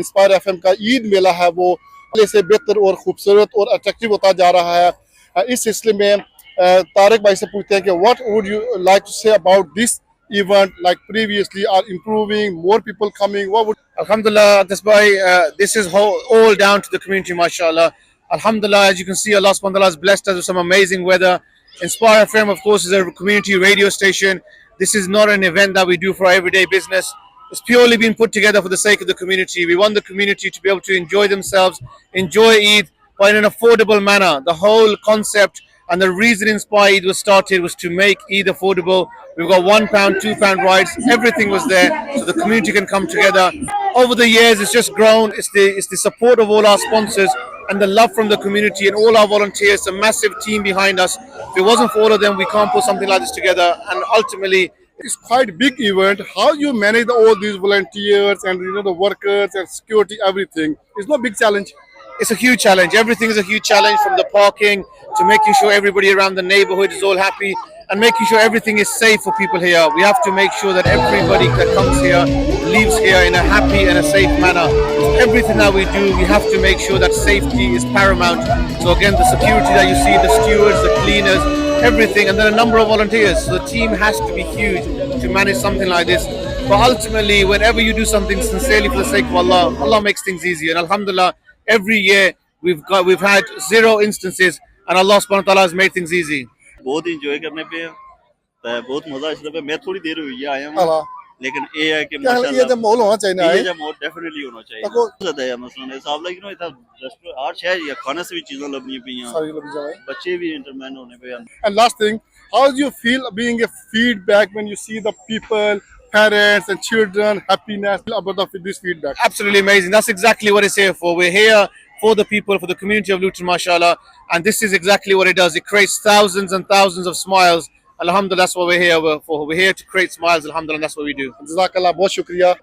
Inspire FM का ईद मेला है वो पहले से बेहतर और खूबसूरत और अट्रैक्टिव होता जा रहा है। इस सिलसिले में तारिक भाई से पूछते हैं कि what would you like to say about this event like previously are improving, more people coming? What would Alhamdulillah, this boy, this is all down to the community, mashallah. Alhamdulillah, as you can see, Allah subhanahu wa ta'ala has blessed us with some amazing weather. Inspire FM, of course, is a community radio station. This is not an event that we do for everyday business. It's purely been put together for the sake of the community. We want the community to be able to enjoy themselves, enjoy Eid, but in an affordable manner. The whole concept and the reason Inspire Eid was started was to make Eid affordable. We've got £1, £2 rides, everything was there so the community can come together. Over the years, it's just grown. It's the support of all our sponsors and the love from the community and all our volunteers. A massive team behind us. If it wasn't for all of them, we can't put something like this together. And ultimately, it's quite big event. How you manage all these volunteers and the workers and security, everything? It's not big challenge. it's a huge challenge. Everything is a huge challenge, from the parking to making sure everybody around the neighborhood is all happy and making sure everything is safe for people here. We have to make sure that everybody that comes here leaves here in a happy and a safe manner. So everything that we do, we have to make sure that safety is paramount. So again, the security that you see, the stewards, the cleaners, everything, and then a number of volunteers. So the team has to be huge to manage something like this. But ultimately, whenever you do something sincerely for the sake of Allah, Allah makes things easy. And Alhamdulillah, every year we've had zero instances, and Allah subhanahu wa ta'ala has made things easy. बहुत enjoy करने पे बहुत मजा इस पे मैं थोड़ी देर हुई है आया हूँ लेकिन ये है कि माशाल्लाह ये माहौल होना चाहिए ना ये माहौल डेफिनेटली होना चाहिए ज्यादा है मसलन हिसाब लाइक नो इधर रेस्टोरेंट हर शहर या खाने से भी चीजें लबनी पे हैं बच्चे भी इंटरमैन होने पे हैं and last thing, how do you feel being a feedback when you see the people, parents and children happiness about this feedback? Absolutely amazing. That's exactly what it's here for. We're here for the people, for the community of Luton, mashallah, and this is exactly what it does. It creates thousands and thousands of smiles. Alhamdulillah, that's what we're here for. We're here to create smiles, alhamdulillah, and that's what we do. Jazakallah, bahut shukriya.